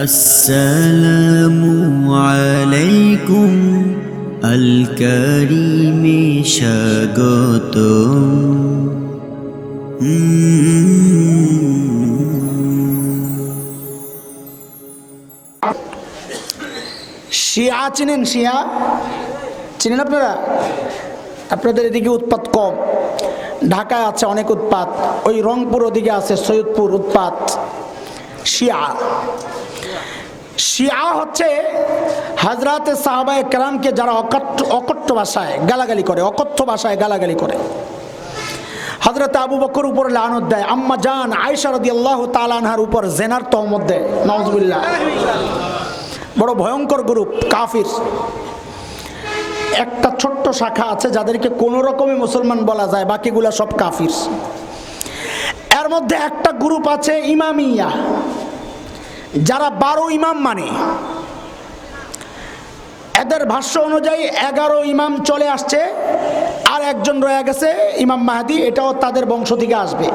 আসসালামু আলাইকুম আল কারীমে স্বাগতম। শিয়া চিনেন? শিয়া চিনেন আপনারা? আপনাদের এদিকে উৎপাত কম, ঢাকায় আছে অনেক উৎপাত, ওই রংপুর ওদিকে আছে সৈয়দপুর উৎপাত। শিয়া হচ্ছে হযরতে সাহাবায়ে কেরামকে যারা অকথ্য ভাষায় গালাগালি করে, অকথ্য ভাষায় গালাগালি করে। হযরত আবু বকর উপর লানত দেয়, আম্মা জান আয়েশা রাদিয়াল্লাহু তাআলা আনহার উপর জিনার তহমত দেয়। নাউজুবিল্লাহ। বড় ভয়ঙ্কর গ্রুপ, কাফির। একটা ছোট্ট শাখা আছে যাদেরকে কোন রকমে মুসলমান বলা যায়, বাকিগুলা সব কাফির। এর মধ্যে একটা গ্রুপ আছে ইমামিয়া, যারা 12 ইমাম মানে। এদের ভাষ্য অনুযায়ী 11 ইমাম চলে আসছে, আর একজন রয়ে গেছে ইমাম মাহদি, এটাও তাদের বংশ থেকে আসবে।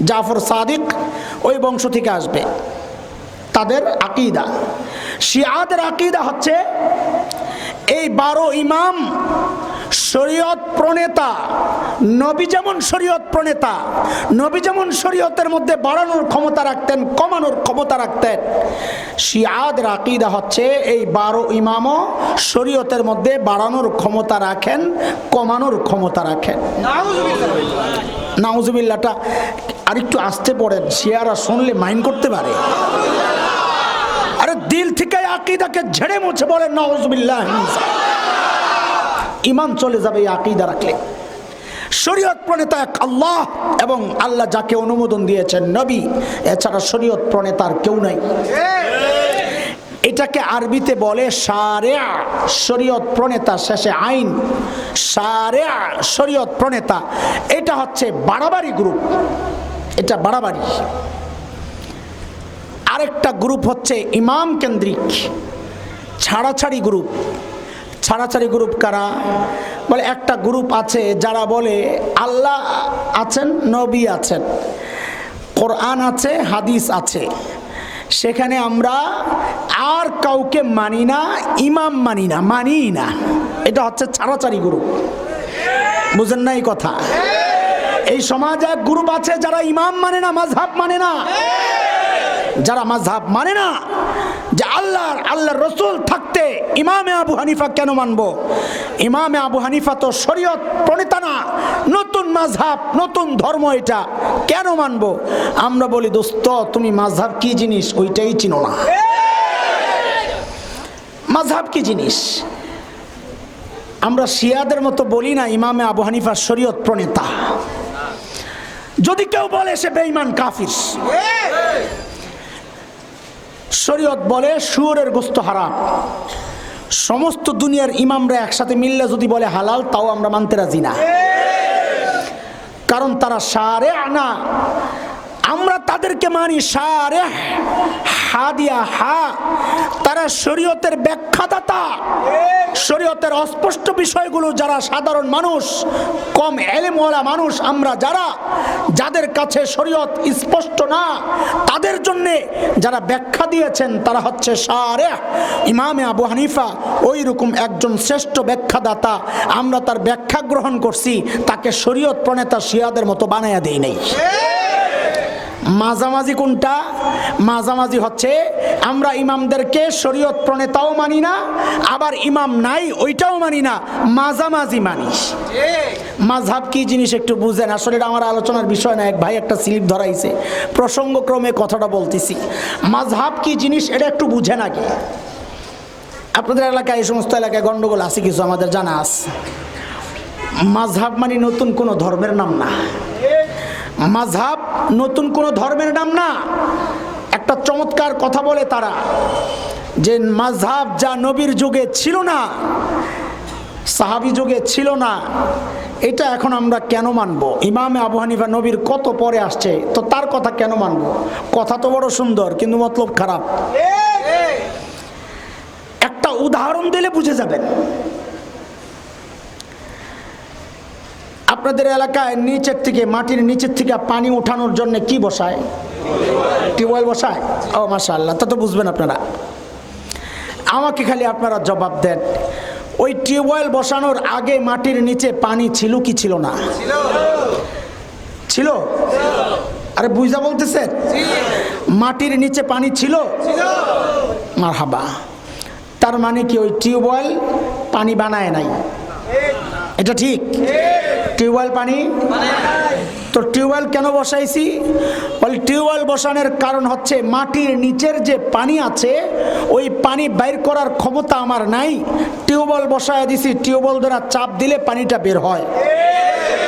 জাফর সাদিক ওই বংশ থেকে আসবে। তাদের আকীদা, শিয়াদের আকীদা হচ্ছে এই 12 ইমাম শরীয়ত প্রণেতা। নবী যেমন শরীয়ত প্রণেতা, নবী যেমন শরীয়তের মধ্যে বাড়ানোর ক্ষমতা রাখতেন, কমানোর ক্ষমতা রাখতেন, শিয়াদের আকীদা হচ্ছে এই 12 ইমামও শরীয়তের মধ্যে বাড়ানোর ক্ষমতা রাখেন, কমানোর ক্ষমতা রাখেন। নাউজুবিল্লাহটা আরেকটু আসতে পড়েন, শিয়ারা শুনলে মাইন্ড করতে পারে। আরে দিল থেকে আকীদাকে ঝেড়ে মুছে বলেন নাউজুবিল্লাহ। ঈমান চলে যাবে এই আকীদা রাখলে। শরীয়ত প্রণেতা এক আল্লাহ, এবং আল্লাহ যাকে অনুমোদন দিয়েছেন নবী, এছাড়া শরীয়ত প্রণেতার কেউ নাই। এটাকে আরবিতে বলে শারিয়া, শরীয়ত প্রণেতা, শেষে আইন। শারিয়া, শরীয়ত প্রণেতা। এটা হচ্ছে বাড়াবাড়ি গ্রুপ, এটা বাড়াবাড়ি। আরেকটা গ্রুপ হচ্ছে ইমাম কেন্দ্রিক, ছাড়াছাড়ি গ্রুপ। ছাড়াছাড়ি গ্রুপ কারা? বলে একটা গ্রুপ আছে যারা বলে আল্লাহ আছেন, নবী আছেন, কোরআন আছে, হাদিস আছে, সেখানে আমরা আর কাউকে মানি না, ইমাম মানি না, মানি না। এটা হচ্ছে ছাড়াছাড়ি গ্রুপ। বুঝেন না এই কথা? এই সমাজে এক গ্রুপ আছে যারা ইমাম মানে না, মাযহাব মানে না। যারা মাযহাব মানে না, যে আল্লাহর রাসূল থাকতে ইমামে আবু হানিফা কেন মানবো? ইমামে আবু হানিফা তো শরীয়ত প্রণেতা না, নতুন মাযহাব, নতুন ধর্ম, এটা কেন মানবো? আমরা বলি দোস্ত, তুমি মাযহাব কি জিনিস ওইটাই চিনো না। মাযহাব কি জিনিস? আমরা শিয়াদের মতো বলি না ইমামে আবু হানিফা শরীয়ত প্রণেতা। যদি কেউ বলে সে বেঈমান, কাফির। শরীয়ত বলে শুয়োরের গোশত হারাম। সমস্ত দুনিয়ার ইমামরা একসাথে মিললে যদি বলে হালাল, তাও আমরা মানতে রাজি না, কারণ তারা শারিয়া না। আমরা তাদেরকে মানি শারিহ, হাদিয়া হা। তারা শরীয়তের ব্যাখ্যাদাতা। শরীয়তের অস্পষ্ট বিষয়গুলো যারা সাধারণ মানুষ, কম ইলমওয়ালা মানুষ, আমরা যাদের কাছে শরীয়ত স্পষ্ট না, তাদের জন্য যারা ব্যাখ্যা দিয়েছেন তারা হচ্ছে শারিহ। ইমামে আবু হানিফা ওই রকম একজন শ্রেষ্ঠ ব্যাখ্যাদাতা। আমরা তার ব্যাখ্যা গ্রহণ করছি, তাকে শরীয়ত প্রণেতা শিয়াদের মতো বানায়া দেই নাই। মাঝামাঝি কোনটা? মাঝামাঝি হচ্ছে আমরা ইমামদেরকে শরীয়ত প্রণেতাও মানি না, আবার ইমাম নাই ওইটাও মানি না, মাঝামাঝি মানি। মাযহাব কি জিনিস একটু বুঝেন। আসলে এটা আমার আলোচনার বিষয় না, এক ভাই একটা স্লিপ ধরাইছে, প্রসঙ্গক্রমে কথাটা বলতেছি। মাযহাব কি জিনিস এটা একটু বুঝেন আগে। আপনাদের এলাকায়, এই সমস্ত এলাকায় গন্ডগোল আছে কিছু, আমাদের জানা আছে। মাযহাব মানে নতুন কোনো ধর্মের নাম না। মাযহাব নতুন কোনো ধর্মের নাম না। একটা চমৎকার কথা বলে তারা, যে মাযহাব যা নবীর যুগে ছিল না, সাহাবী যুগে ছিল না, এটা এখন আমরা কেন মানব? ইমামে আবু হানিফা নবীর কত পরে আসছে, তো তার কথা কেন মানব? কথা তো বড় সুন্দর, কিন্তু মতলব খারাপ। একটা উদাহরণ দিলে বুঝে যাবেন। আপনাদের এলাকায় নিচের থেকে, মাটির নিচের থেকে পানি উঠানোর জন্য কি বসায়? টিউবওয়েল বসায়। ও মাশাআল্লাহ, তা তো বুঝবেন আপনারা। আমাকে খালি আপনারা জবাব দেন, ওই টিউবওয়েল বসানোর আগে মাটির নিচে পানি ছিল কি ছিল না? ছিল। আরে বুঝা বলতেছেন? মাটির নিচে পানি ছিল। মারহাবা। তার মানে কি ওই টিউবওয়েল পানি বানায় নাই? এটা ঠিক? টিউবওয়েল পানি তো টিউবওয়েল কেন বসাইছি? বল, টিউবওয়েল বসানোর কারণ হচ্ছে মাটির নিচের যে পানি আছে ওই পানি বাইর করার ক্ষমতা আমার নাই। টিউবওয়েল বসায় দিছি, টিউবওয়েল দ্বারা চাপ দিলে পানিটা বের হয়।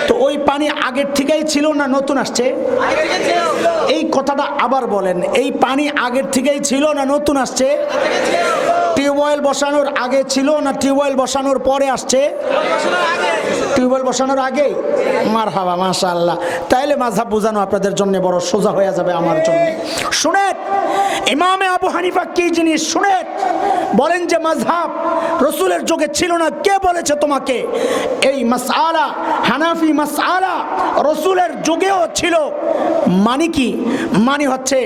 তো ওই পানি আগের থেকেই ছিল না নতুন আসছে? এই কথাটা আবার বলেন, এই পানি আগের থেকেই ছিল না নতুন আসছে? টিউবওয়েল বসানোর আগে ছিল না টিউবওয়েল বসানোর পরে আসছে? টিউবওয়েল বসানোর আগে। মারহাবা, মাশাআল্লাহ। তাইলে মাযহাব বোঝানো আপনাদের জন্য বড় সোজা হয়ে যাবে আমার জন্য। শুনেন ইমামে আবু হানিফা কি জিনিস শুনেন। বলেন যে মাযহাব রাসূলের যুগে ছিল না, কে বলেছে তোমাকে? এই মাসআলা, হানাফি মাসআলা রাসূলের যুগেও ছিল। মানে কি? মানে হচ্ছে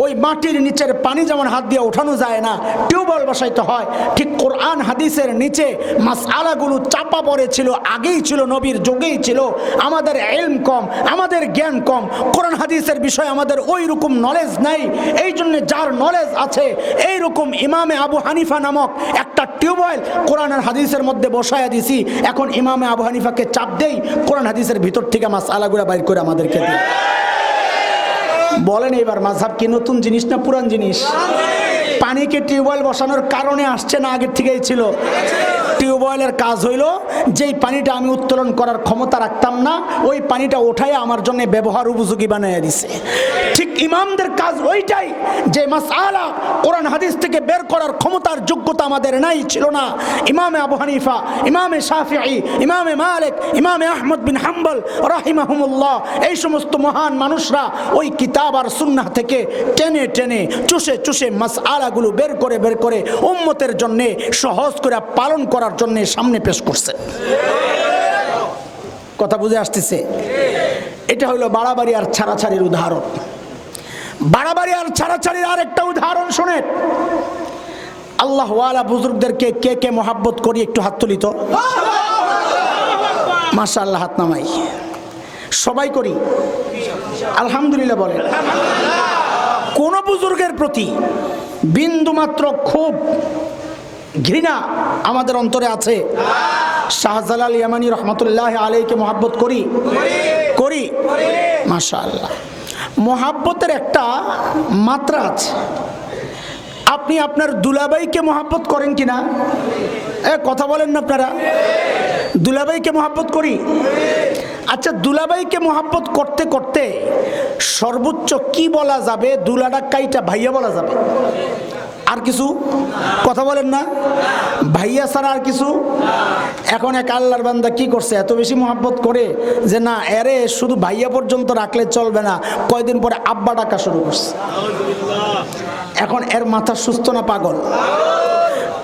ওই মাটির নিচের পানি যেমন হাত দিয়ে ওঠানো যায় না, টিউবওয়েল বসাইতে হয়, ঠিক কোরআন হাদিসের নিচে মাসআলাগুলো চাপা পড়েছিল, আগেই ছিল, নবীর যুগেই ছিল। আমাদের ইলম কম, আমাদের জ্ঞান কম, কোরআন হাদিসের বিষয়ে আমাদের ওই রকম নলেজ নাই। এই জন্য যার নলেজ আছে এই রকম ইমামে আবু হানিফা নামক একটা টিউবওয়েল কোরআন আর হাদিসের মধ্যে বসায়া দিছি। এখন ইমামে আবু হানিফাকে চাপ দেই, কোরআন হাদিসের ভিতর থেকে মাসআলাগুলো বাইর করে আমাদেরকে দিই। বলেন এবার মাযহাব কি নতুন জিনিস না পুরান জিনিস? পানিকে টিউবওয়েল বসানোর কারণে আসছে না আগের থেকেই ছিল? টিউবওয়েলের কাজ হইল যেই পানিটা আমি উত্তোলন করার ক্ষমতা রাখতাম না, ওই পানিটা ওঠায় আমার জন্য ব্যবহার উপযোগী বানিয়ে দিছে। ঠিক ইমামদের কাজ ওইটাই, যে মাসআলা কোরআন হাদিস থেকে বের করার ক্ষমতার যোগ্যতা আমাদের নাই, ছিল না। ইমামে আবু হানিফা, ইমামে শাফিঈ, ইমামে মালিক, ইমামে আহমদ বিন হাম্বল রাহিমাহুমুল্লাহ, এই সমস্ত মহান মানুষরা ওই কিতাব আর সুন্নাহ থেকে টেনে টেনে চুষে চুষে মাসআলাগুলো বের করে উম্মতের জন্য সহজ করে পালন করার জন্য সামনে পেশ করছে। কথা বুঝে আসতেছে? এটা হলো বাড়াবাড়ি আর ছাড়াছাড়ির উদাহরণ। বাড়াবাড়ি আর ছাড়াছাড়ির আর একটা উদাহরণ শুনেন। আল্লাহ ওয়ালা বুজুর্গদেরকে কে কে মহাব্বত করি একটু হাত তুলি তো। মাশাআল্লাহ, হাত নামাই। সবাই করি? আলহামদুলিল্লাহ বলেন। কোন বুজুর্গের প্রতি বিন্দুমাত্র খুব ঘৃণা আমাদের অন্তরে আছে? শাহজালাল ইয়ামানি রহমতুল্লাহ আলাইহিকে মহাব্বত করি? করি। মাশাআল্লাহ। মহাব্বতের একটা মাত্রা আছে। আপনি আপনার দুলাভাইকে মহাব্বত করেন কিনা? কথা বলেন না আপনারা? দুলাভাইকে মহাব্বত করি। আচ্ছা, দুলাভাইকে মহাব্বত করতে করতে সর্বোচ্চ কি বলা যাবে? দুলাডা কাইটা ভাইয়া বলা যাবে? আর কিছু? কথা বলেন না? ভাইয়া ছাড়া আর কিছু? এখন এক আল্লাহর বান্দা কি করছে, এত বেশি মহাব্বত করে যে না, এরে শুধু ভাইয়া পর্যন্ত রাখলে চলবে না, কয়দিন পরে আব্বা ডাকা শুরু করছে। এখন এর মাথা সুস্থ না পাগল?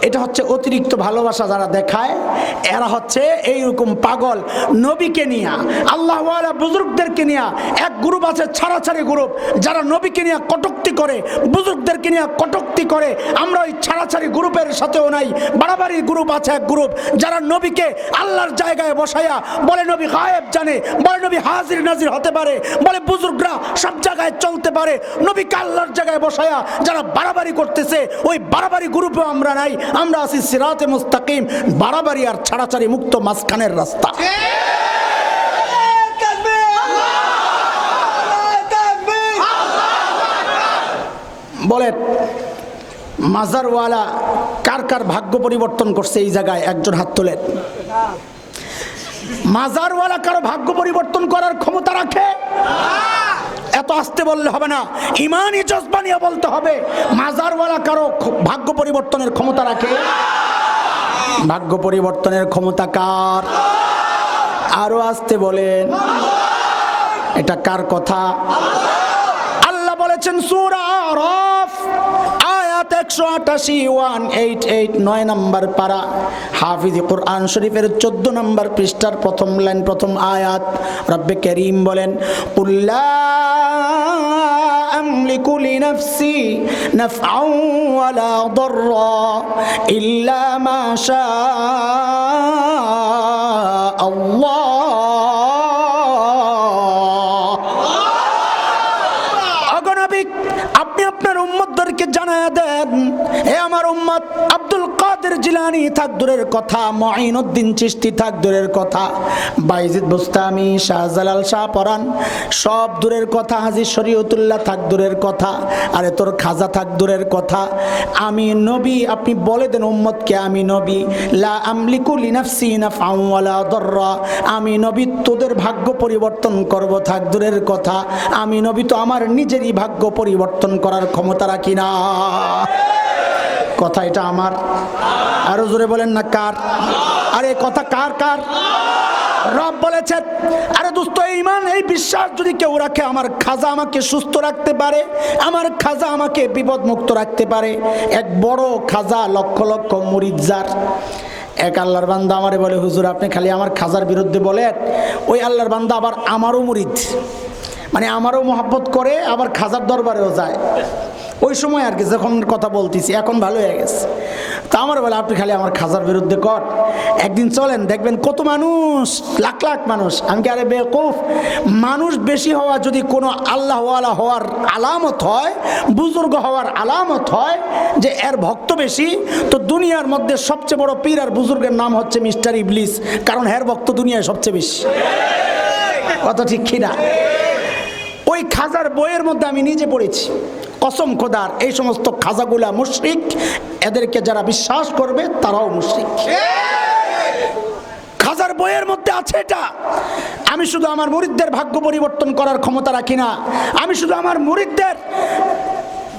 এটা হচ্ছে অতিরিক্ত ভালোবাসা যারা দেখায়, এরা হচ্ছে এইরকম পাগল। নবীকে নিয়ে, আল্লাহ ওয়ালা বুজুর্গদেরকে নিয়ে এক গ্রুপ আছে, ছাড়াছাড়ি গ্রুপ, যারা নবীকে নিয়ে কটূক্তি করে, বুজুর্গদেরকে নিয়ে কটূক্তি করে। আমরা ওই ছাড়াছাড়ি গ্রুপের সাথেও নাই। বাড়াবাড়ির গ্রুপ আছে এক গ্রুপ, যারা নবীকে আল্লাহর জায়গায় বসাইয়া বলে নবী গায়েব জানে, বলে নবী হাজির নাজির হতে পারে, বলে বুজুর্গরা সব জায়গায় চলতে পারে। নবীকে আল্লাহর জায়গায় বসাইয়া যারা বাড়াবাড়ি করতেছে, ওই বাড়াবাড়ি গ্রুপেও আমরা নাই। আমরা আছি সিরাতে মুস্তাকিম, বাড়াবাড়ি আর ছাড়াছাড়ি মুক্ত মাঝখানের রাস্তা। বলেন মাজারওয়ালা কার কার ভাগ্য পরিবর্তন করছে এই জায়গায়? একজন হাত তোলেন। মাজারওয়ালা কারো ভাগ্য পরিবর্তন করার ক্ষমতা রাখে? এত আস্তে বললে হবে না, ইমানি জজবা নিয়ে বলতে হবে। মাজারওয়ালা কারো ভাগ্য পরিবর্তনের ক্ষমতা রাখে? ভাগ্য পরিবর্তনের ক্ষমতা কার? আরো আস্তে বলেন। এটা কার কথা? আল্লাহ বলেছেন সূরা আরাফ আয়াত 188 188 9 নম্বর পারা হাফিজ কোরআন শরীফের 14 নম্বর পৃষ্ঠার প্রথম লাইন প্রথম আয়াত রব্বে কারীম বলেন কুল্লা আমলিকু লিনাফসি নাফআন ওয়ালা দাররা ইল্লা মা শা আল্লাহ। আপনি আপনার উম্মতদেরকে জানায়া দেন, হে আমার উম্মত, আব্দুল কাদের জিলানী থাক দূরের কথা, মুঈনুদ্দিন চিশতি থাক দূরের কথা, বাইজিদ বুস্তামি, শাহজালাল শাহ পরান সব দূরের কথা, হাজী শরীয়তুল্লাহ থাক দূরের কথা, আরে তোর খাজা থাক দূরের কথা, আমি নবী। আপনি বলে দেন উম্মতকে, আমি নবী, লা আমলিকু লিনাফসি নাফআন ওয়ালা দাররা, আমি নবী তোদের ভাগ্য পরিবর্তন করব থাক দূরের কথা, আমি নবী তো আমার নিজেরই ভাগ্য পরিবর্তন করার ক্ষমতা রাখি না। কথা এটা আমার, আরো জোরে বলেন না কার? আরে কথা কার? কার? রব বলেছেন। আরে দোস্ত, এই ঈমান এই বিশ্বাস যদি কেউ রাখে, আমার খাজা আমাকে সুস্থ রাখতে পারে, আমার খাজা আমাকে বিপদ মুক্ত রাখতে পারে। এক বড় খাজা, লক্ষ লক্ষ মুরিদ যার, এক আল্লাহর বান্দা আমারে বলে, হুজুর আপনি খালি আমার খাজার বিরুদ্ধে বলেন। ওই আল্লাহর বান্দা আবার আমারও মুরিদ, মানে আমারও মহব্বত করে, আবার খাজার দরবারেও যায়। ওই সময় আর কি, যখন কথা বলতেছি, এখন ভালো হয়ে গেছে। তা আমার বলে, আপনি খালি আমার খাজার বিরুদ্ধে কর, একদিন চলেন দেখবেন কত মানুষ, লাখ লাখ মানুষ। আমি কি আরে বেকুফ? মানুষ বেশি হওয়া যদি কোনো আল্লাহওয়ালা হওয়ার আলামত হয়, বুজুর্গ হওয়ার আলামত হয় যে এর ভক্ত বেশি, তো দুনিয়ার মধ্যে সবচেয়ে বড় পীর আর বুজুর্গের নাম হচ্ছে মিস্টার ইবলিস, কারণ এর ভক্ত দুনিয়ায় সবচেয়ে বেশি। কত ঠিক কিনা? ওই খাজার বইয়ের মধ্যে আমি নিজে পড়েছি, কসম খোদার, এই সমস্ত খাজাগুলা মুশরিক, এদেরকে যারা বিশ্বাস করবে তারাও মুশরিক। খাজার বইয়ের মধ্যে আছে এটা। আমি শুধু আমার মুরিদদের ভাগ্য পরিবর্তন করার ক্ষমতা রাখি না, আমি শুধু আমার মুরিদদের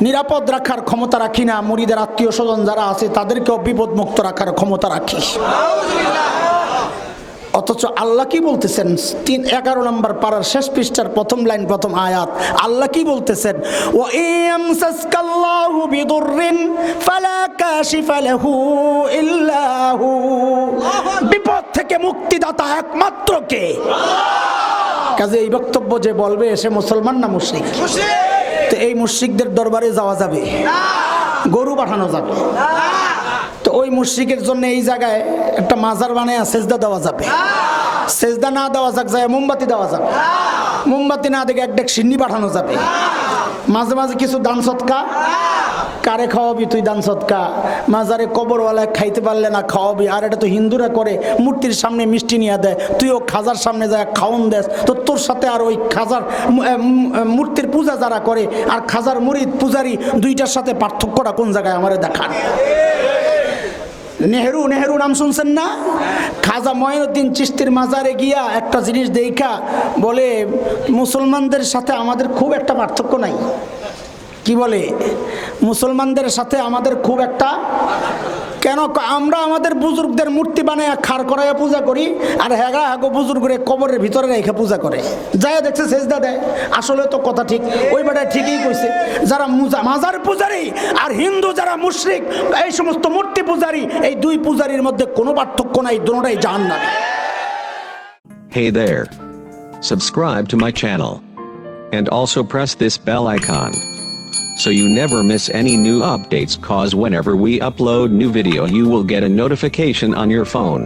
নিরাপদ রাখার ক্ষমতা রাখি না, মুরিদের আত্মীয় স্বজন যারা আছে তাদেরকেও বিপদ মুক্ত রাখার ক্ষমতা রাখি। অথচ আল্লাহ কি বলতেছেন? 11 নম্বর পারার শেষ পৃষ্ঠার প্রথম লাইন প্রথম আয়াত, আল্লাহ কি বলতেছেন? ওয়া ইয়ামসাসকাল্লাহু বিদুররিন ফালা কাশিফা লাহু ইল্লা হু। বিপদ থেকে মুক্তিদাতা একমাত্র কে? কাজে এই বক্তব্য যে বলবে সে মুসলমান না মুশরিক? তো এই মুশরিকদের দরবারে যাওয়া যাবে না, গরু পাঠানো যাবে না। তো ওই মুশরিকের জন্য এই জায়গায় একটা মাজার বানায় সেজদা দেওয়া যাবে? সেজদা না দেওয়া যাক, যায় মোমবাতি দেওয়া যাবে? মোমবাতি না দেখে এক ডেক সিন্নি পাঠানো যাবে? মাঝে মাঝে কিছু দান সৎকা, কারে খাওয়াবি তুই দান সৎকা? মাজারে কবরওয়ালায় খাইতে পারলে না খাওয়াবি, আর এটা তো হিন্দুরা করে, মূর্তির সামনে মিষ্টি নিয়ে দেয়, তুইও খাজার সামনে যায় খাওয়ন দেস, তো তোর সাথে আর ওই খাজার মূর্তির পূজা যারা করে আর খাজার মুরিদ পূজারি দুইটার সাথে পার্থক্যটা কোন জায়গায় আমারে দেখান। নেহেরু নাম শুনছেন না? খাজা মঈনুদ্দিন চিশতির মাজারে গিয়া একটা জিনিস দেখা বলে, মুসলমানদের সাথে আমাদের খুব একটা পার্থক্য নাই। কি বলে? মুসলমানদের সাথে আমাদের খুব একটা কেন? আমরা আমাদের বুজুর্গদের মূর্তি বানায় খাড় করাইয়া পূজা করি, আর হেগা হাগো বুজুর্গরে কবরের ভিতরে রেখে পূজা করে, যায় দেখছে সেজদা দেয়। আসলে তো কথা ঠিক, ওই বেটায় ঠিকই কইছে। যারা মাজার পূজারি আর হিন্দু যারা মুশরিক, এই সমস্ত মূর্তি পূজারি, এই দুই পূজারির মধ্যে কোনো পার্থক্য নাই, দুটোটাই জাহান্নামী। Hey there. Subscribe to my channel. And also press this bell icon, so you never miss any new updates, cause whenever we upload new video you will get a notification on your phone.